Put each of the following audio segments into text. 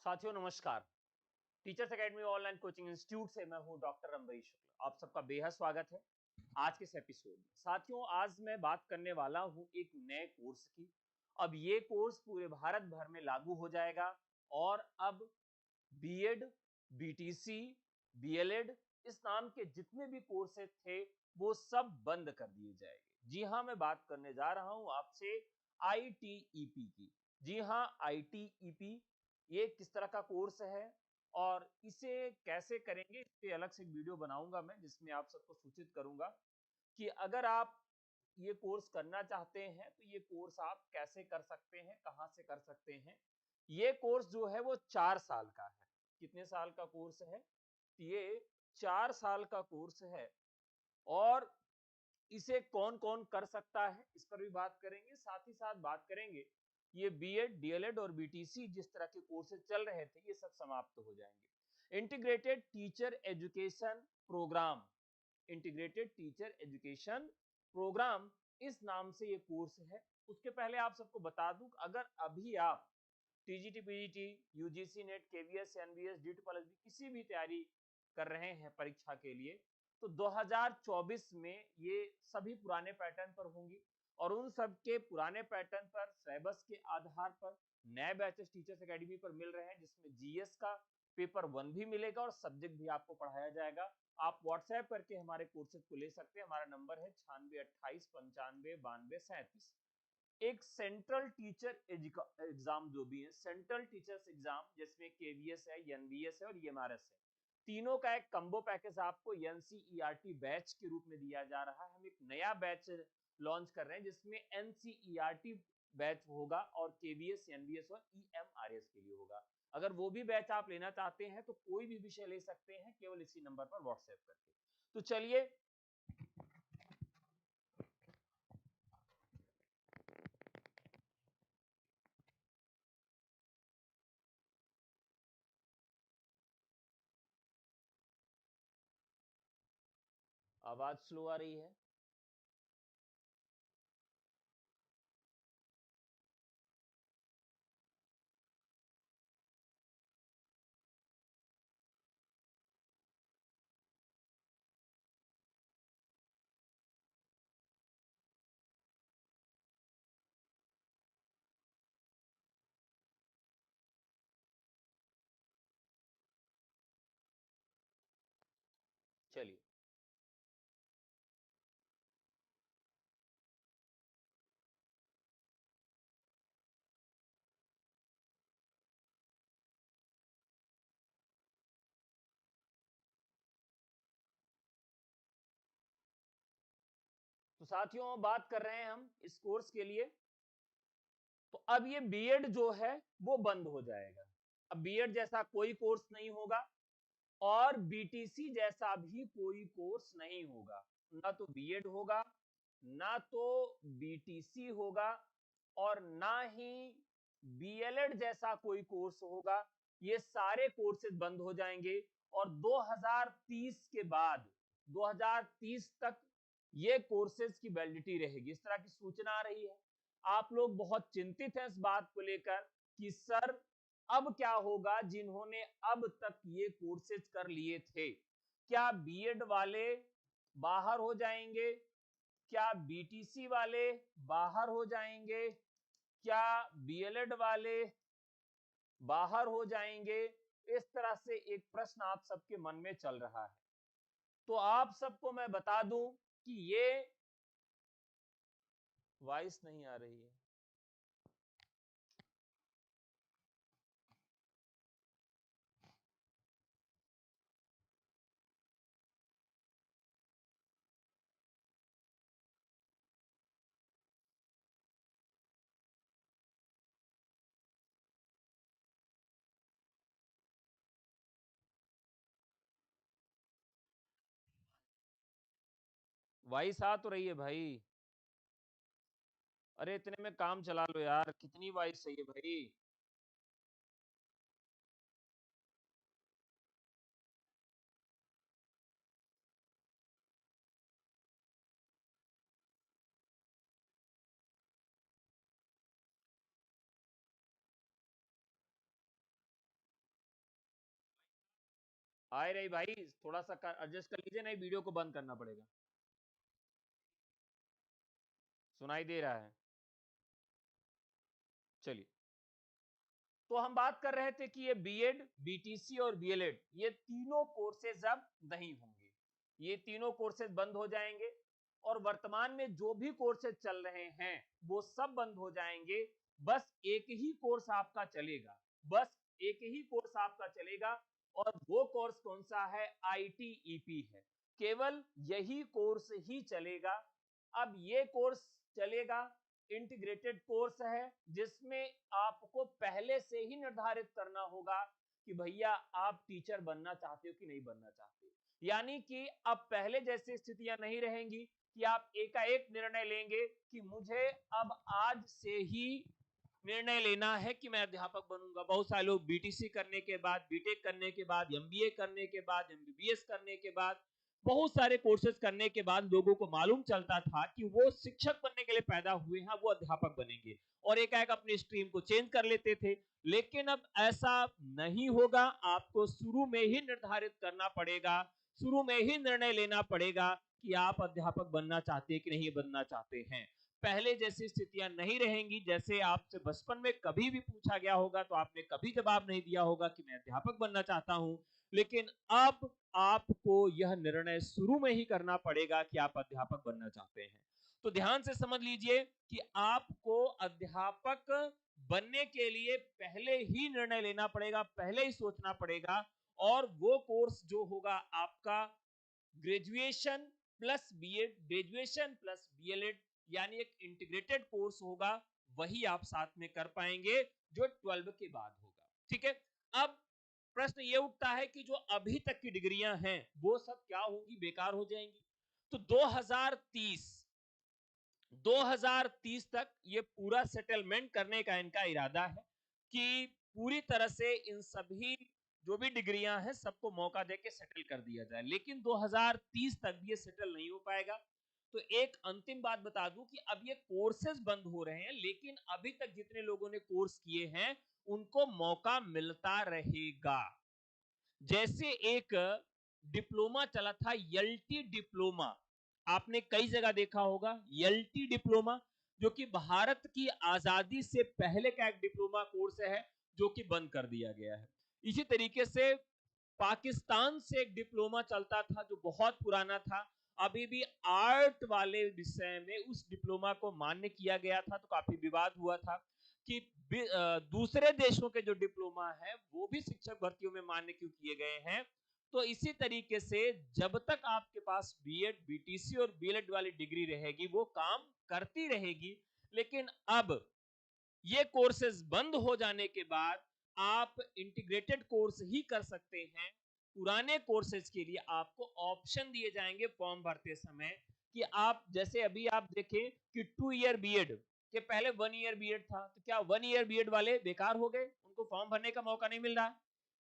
साथियों नमस्कार। Teachers academy online coaching institute से मैं हूं डॉक्टर अम्बरीश शुक्ला। आप सबका बेहद स्वागत है आज के इस एपिसोड में। साथियों आज मैं बात करने वाला हूं एक नए कोर्स की। अब ये कोर्स पूरे भारत भर में लागू हो जाएगा और अब बीएड, बीटीसी, बीएलएड इस नाम के जितने भी कोर्सेज थे वो सब बंद कर दिए जाएंगे। जी हाँ, मैं बात करने जा रहा हूं आपसे आईटीईपी की। जी हाँ, आईटीईपी ये किस तरह का कोर्स है और इसे कैसे करेंगे, इस पे अलग से एक वीडियो बनाऊंगा मैं, जिसमें आप सबको सूचित करूंगा कि अगर आप ये कोर्स करना चाहते हैं तो ये कोर्स आप कैसे कर सकते हैं, कहां से कर सकते हैं। ये कोर्स जो है वो 4 साल का है। कितने साल का कोर्स है? ये 4 साल का कोर्स है। और इसे कौन कौन कर सकता है इस पर भी बात करेंगे। साथ ही साथ बात करेंगे ये बीएड, डीएलएड और बीटीसी जिस तरह के कोर्सेज चल रहे थे ये सब समाप्त हो जाएंगे। Integrated teacher education program, integrated teacher education program इस नाम से ये कोर्स है। उसके पहले आप सबको बता दूं, अगर अभी आप TGT, PGT, UGC NET, KVS, NBS, डीटपल्स किसी भी तैयारी कर रहे हैं परीक्षा के लिए, तो 2024 में ये सभी पुराने पैटर्न पर होंगी और उन सब के पुराने पैटर्न पर सिलेबस के आधार पर नए बैचेस टीचर्स एकेडमी पर मिल रहे हैं, जिसमें जीएस का पेपर 1 भी मिलेगा और सब्जेक्ट भी आपको पढ़ाया जाएगा। आप व्हाट्सएप करके हमारे कोर्सेज को ले सकते हैं। हमारा नंबर है 9628959237। एक सेंट्रल टीचर एग्जाम जो भी है, सेंट्रल टीचर्स एग्जाम, जिसमें केवीएस है, एनवीएस है और ईएमआरएस है, तीनों का एक कम्बो पैकेज आपको एनसीईआरटी बैच के रूप में दिया जा रहा है। हम एक नया बैच लॉन्च कर रहे हैं जिसमें एनसीईआरटी बैच होगा और केवीएस, एनवीएस और ईएमआरएस के लिए होगा। अगर वो भी बैच आप लेना चाहते हैं तो कोई भी विषय ले सकते हैं, केवल इसी नंबर पर व्हाट्सएप करके। तो चलिए आवाज स्लो आ रही है। चलिए तो साथियों बात कर रहे हैं हम इस कोर्स के लिए। तो अब ये बीएड जो है वो बंद हो जाएगा। अब बीएड जैसा कोई कोर्स नहीं होगा और बीटीसी जैसा भी कोई कोर्स नहीं होगा। ना तो बीएड होगा, ना तो बीटीसी होगा और ना ही बीएलएड जैसा कोई कोर्स होगा। ये सारे कोर्सेज बंद हो जाएंगे और 2030 के बाद 2030 तक ये कोर्सेज की वैलिडिटी रहेगी। इस तरह की सूचना आ रही है। आप लोग बहुत चिंतित हैं इस बात को लेकर कि सर अब क्या होगा जिन्होंने अब तक ये कोर्सेज कर लिए थे, क्या बीएड वाले बाहर हो जाएंगे, क्या बीटीसी वाले बाहर हो जाएंगे, क्या बीएलएड वाले बाहर हो जाएंगे। इस तरह से एक प्रश्न आप सबके मन में चल रहा है। तो आप सबको मैं बता दूं कि ये वॉइस नहीं आ रही है। वॉइस आ तो रही है भाई। अरे इतने में काम चला लो यार, कितनी वॉइस चाहिए भाई। आए रही भाई, थोड़ा सा एडजस्ट कर लीजिए, नहीं वीडियो को बंद करना पड़ेगा। सुनाई दे रहा है? चलिए, तो हम बात कर रहे थे कि ये बीएड, बीटीसी और बीएलएड, ये तीनों कोर्सेज अब नहीं होंगे, ये तीनों कोर्सेज बंद हो जाएंगे। और वर्तमान में जो भी कोर्सेज चल रहे हैं वो सब बंद हो जाएंगे। बस एक ही कोर्स आपका चलेगा, बस एक ही कोर्स आपका चलेगा, और वो कोर्स कौन सा है? आईटीईपी है। केवल यही कोर्स ही चलेगा। अब ये कोर्स चलेगा, इंटीग्रेटेड कोर्स है, जिसमें आपको पहले से ही निर्धारित करना होगा कि भैया आप टीचर बनना चाहते हो कि नहीं बनना चाहते। यानी कि अब पहले जैसी स्थितियां नहीं रहेंगी कि आप एकाएक निर्णय लेंगे कि मुझे अब आज से ही निर्णय लेना है कि मैं अध्यापक बनूंगा। बहुत सारे लोग बीटीसी करने के बाद, बीटेक करने के बाद, एमबीए करने के बाद, एमबीबीएस करने के बाद, बहुत सारे कोर्सेज करने के बाद लोगों को मालूम चलता था कि वो शिक्षक बनने के लिए पैदा हुए हैं, वो अध्यापक बनेंगे, और एकाएक अपनी स्ट्रीम को चेंज कर लेते थे। लेकिन अब ऐसा नहीं होगा। आपको शुरू में ही निर्धारित करना पड़ेगा, शुरू में ही निर्णय लेना पड़ेगा कि आप अध्यापक बनना चाहते हैं कि नहीं बनना चाहते हैं। पहले जैसी स्थितियां नहीं रहेंगी। जैसे आपसे बचपन में कभी भी पूछा गया होगा तो आपने कभी जवाब नहीं दिया होगा कि मैं अध्यापक बनना चाहता हूं, लेकिन अब आपको यह निर्णय शुरू में ही करना पड़ेगा कि आप अध्यापक बनना चाहते हैं। तो ध्यान से समझ लीजिए कि आपको अध्यापक बनने के लिए पहले ही निर्णय लेना पड़ेगा, पहले ही सोचना पड़ेगा। और वो कोर्स जो होगा आपका graduation plus BEd, graduation plus BElEd, यानी एक इंटीग्रेटेड कोर्स होगा, वही आप साथ में कर पाएंगे जो 12 के बाद होगा। ठीक है। अब प्रश्न ये उठता है कि जो अभी तक की डिग्रियां हैं वो सब क्या होगी? बेकार हो जाएंगी। तो 2030 तक ये पूरा सेटलमेंट करने का इनका इरादा है कि पूरी तरह से इन सभी जो भी डिग्रियां हैं सबको मौका देके सेटल कर दिया जाए। लेकिन 2030 तक भी ये सेटल नहीं हो पाएगा। तो एक अंतिम बात बता दूं कि अब ये कोर्सेज बंद हो रहे हैं, लेकिन अभी तक जितने लोगों ने कोर्स किए हैं उनको मौका मिलता रहेगा। जैसे एक डिप्लोमा चला था, एलटी डिप्लोमा, आपने कई जगह देखा होगा। एलटी डिप्लोमा जो कि भारत की आजादी से पहले का एक डिप्लोमा कोर्स है, जो कि बंद कर दिया गया है। इसी तरीके से पाकिस्तान से एक डिप्लोमा चलता था जो बहुत पुराना था, अभी भी आर्ट वाले विषय में उस डिप्लोमा को मान्य किया गया था। तो काफी विवाद हुआ था कि दूसरे देशों के जो डिप्लोमा है वो भी शिक्षक भर्तियों में मान्य क्यों किए गए हैं। तो इसी तरीके से जब तक आपके पास बीएड, बीटीसी और बीएलएड वाली डिग्री रहेगी वो काम करती रहेगी। लेकिन अब ये कोर्सेज बंद हो जाने के बाद आप इंटीग्रेटेड कोर्स ही कर सकते हैं। पुराने कोर्सेज के लिए आपको ऑप्शन दिए जाएंगे फॉर्म भरते समय कि आप, जैसे अभी आप देखें कि 2 ईयर बीएड के पहले 1 ईयर बीएड था, तो क्या 1 ईयर बीएड वाले बेकार हो गए? उनको फॉर्म भरने का मौका नहीं मिल रहा।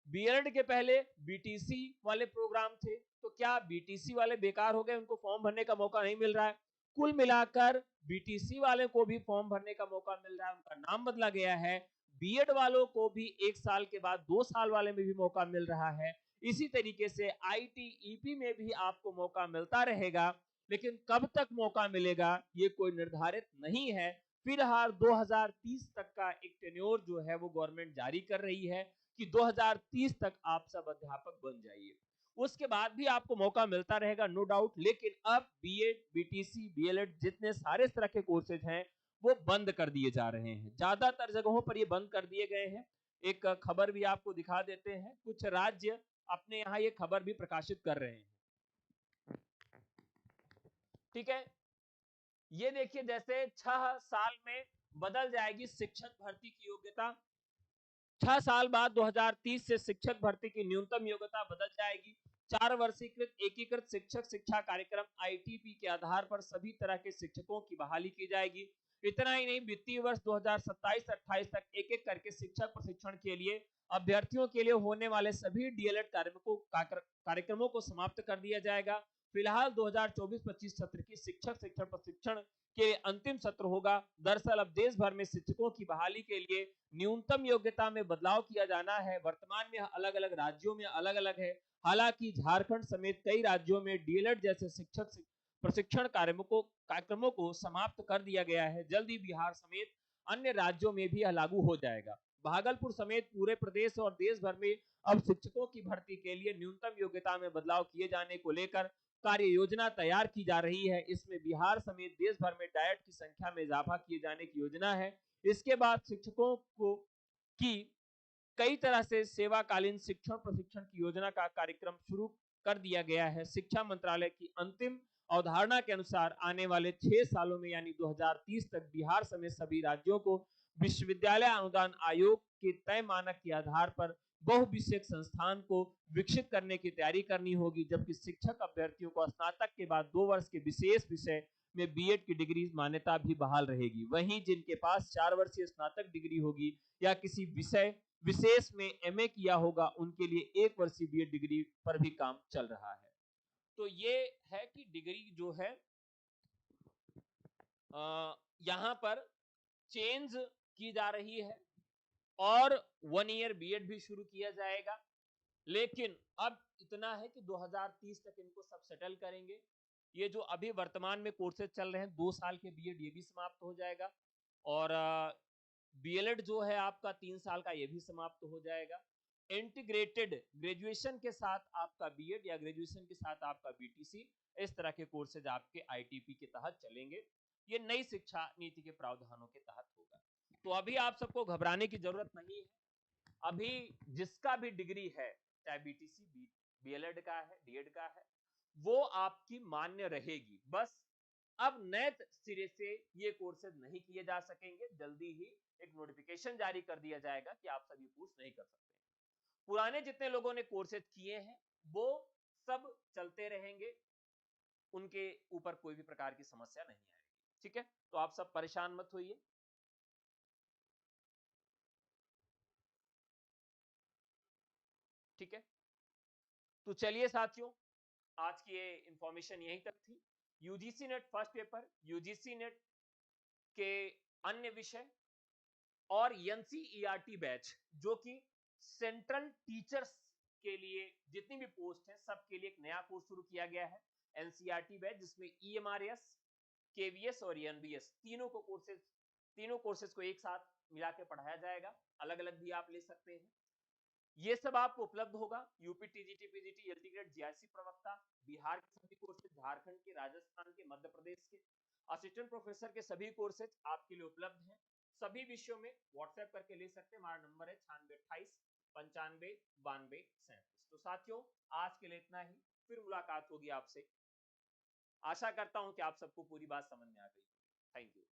बीएड के पहले बीटीसी वाले प्रोग्राम थे, तो क्या बीटीसी वाले बेकार हो गए? उनको फॉर्म भरने का मौका नहीं मिल रहा है। कुल मिलाकर बीटीसी वाले को भी फॉर्म भरने का मौका मिल रहा है, उनका नाम बदला गया है। बीएड वालों को भी 1 साल के बाद 2 साल वाले में भी मौका मिल रहा है। इसी तरीके से आईटीईपी में भी आपको मौका मिलता रहेगा, लेकिन कब तक मौका मिलेगा ये कोई निर्धारित नहीं है। फिलहाल 2030 तक का एक टेन्योर जो है वो गवर्नमेंट जारी कर रही है कि 2030 तक आप सब अध्यापक बन जाइए। उसके बाद भी आपको मौका मिलता रहेगा, नो डाउट। लेकिन अब बीएड, बीटीसी, बीएलएड जितने सारे तरह के कोर्सेज हैं वो बंद कर दिए जा रहे हैं। ज्यादातर जगहों पर ये बंद कर दिए गए हैं। एक खबर भी आपको दिखा देते हैं, कुछ राज्य अपने यहाँ ये खबर भी प्रकाशित कर रहे हैं। ठीक है, ये देखिए, जैसे 6 साल में बदल जाएगी शिक्षक भर्ती की योग्यता। 6 साल बाद 2030 से शिक्षक भर्ती की न्यूनतम योग्यता बदल जाएगी। 4 वर्षीकृत एकीकृत शिक्षक शिक्षा कार्यक्रम आईटीपी के आधार पर सभी तरह के शिक्षकों की बहाली की जाएगी। इतना ही नहीं, वित्तीय वर्ष 2027-28 तक एक एक करके शिक्षक प्रशिक्षण के लिए अभ्यर्थियों के लिए होने वाले सभी डीएलएड कार्यक्रमों को समाप्त कर दिया जाएगा। फिलहाल 2024-25 सत्र की शिक्षक शिक्षण प्रशिक्षण के अंतिम सत्र होगा। दरअसल अब देश भर में शिक्षकों की बहाली के लिए न्यूनतम योग्यता में बदलाव किया जाना है। वर्तमान में अलग अलग राज्यों में अलग अलग है। हालांकि झारखंड समेत कई राज्यों में डीएलएड जैसे शिक्षक प्रशिक्षण कार्यक्रमों को समाप्त कर दिया गया है। जल्द ही बिहार समेत अन्य राज्यों में भी यह लागू हो जाएगा। भागलपुर समेत पूरे प्रदेश और देश भर में अब शिक्षकों की भर्ती के लिए न्यूनतम योग्यता में बदलाव किए जाने को लेकर कार्य योजना तैयार की जा रही है। इसमें बिहार समेत देश भर में डायट की संख्या में इजाफा किए जाने की योजना है। इसके बाद शिक्षकों को की कई तरह से सेवाकालीन शिक्षण प्रशिक्षण की योजना का कार्यक्रम शुरू कर दिया गया है। शिक्षा मंत्रालय की अंतिम अवधारणा के अनुसार आने वाले 6 सालों में यानी 2030 तक बिहार समेत सभी राज्यों को विश्वविद्यालय अनुदान आयोग के तय मानक के आधार पर बहुविषयक संस्थान को विकसित करने की तैयारी करनी होगी, जबकि शिक्षक अभ्यर्थियों को स्नातक के बाद 2 वर्ष के विशेष विषय में बीएड की डिग्री मान्यता भी बहाल रहेगी। वहीं जिनके पास 4 वर्षीय स्नातक डिग्री होगी या किसी विषय विशेष में एमए किया होगा, उनके लिए 1 वर्षीय बीएड डिग्री पर भी काम चल रहा है। तो ये है कि डिग्री जो है यहां पर चेंज की जा रही है और 1 ईयर बीएड भी शुरू किया जाएगा। लेकिन अब इतना है कि 2030 तक इनको सब सेटल करेंगे। ये जो अभी वर्तमान में कोर्सेज चल रहे हैं 2 साल के बीएड, ये भी समाप्त हो जाएगा और बीएलएड जो है आपका 3 साल का, ये भी समाप्त हो जाएगा। इंटीग्रेटेड ग्रेजुएशन के साथ आपका बीएड या ग्रेजुएशन के साथ आपका बीटीसी, इस तरह के कोर्सेज आपके आईटीपी के तहत चलेंगे। ये नई शिक्षा नीति के प्रावधानों के तहत होगा। तो अभी आप सबको घबराने की जरूरत नहीं है। अभी जिसका भी डिग्री है, चाहे बीटीसी बीएलएड का है, डीएड का है, वो आपकी मान्य रहेगी। बस अब नए सिरे से ये कोर्सेज नहीं किए जा सकेंगे। जल्दी ही एक नोटिफिकेशन जारी कर दिया जाएगा कि आप सभी कोर्स नहीं कर सकते। पुराने जितने लोगों ने कोर्सेज किए हैं वो सब चलते रहेंगे, उनके ऊपर कोई भी प्रकार की समस्या नहीं आएगी। ठीक है, तो आप सब परेशान मत होइए। ठीक है, तो चलिए साथियों, आज की ये इंफॉर्मेशन यहीं तक थी। UGC net first paper, UGC net के अन्य विषय और एनसीईआरटी बैच, जो कि सेंट्रल टीचर्स के लिए जितनी भी पोस्ट है सबके लिए एक नया कोर्स शुरू किया गया है, एनसीईआरटी बैच, जिसमें ईएमआरएस, केवीएस और एनबीएस तीनों कोर्सेज को एक साथ मिला के पढ़ाया जाएगा। अलग अलग भी आप ले सकते हैं। ये सब आपको उपलब्ध होगा। UP TGT PGT LT grade GIC प्रवक्ता, बिहार के सभी कोर्सेज, झारखंड के, राजस्थान के, मध्य प्रदेश के असिस्टेंट प्रोफेसर के सभी कोर्सेज आपके लिए उपलब्ध हैं। सभी विषयों में व्हाट्सएप करके ले सकते हैं। हमारा नंबर है 9628 95 92 37। तो साथियों, आज के लिए इतना ही। फिर मुलाकात होगी आपसे। आशा करता हूं कि आप सबको पूरी बात समझ में आ गई। Thank you.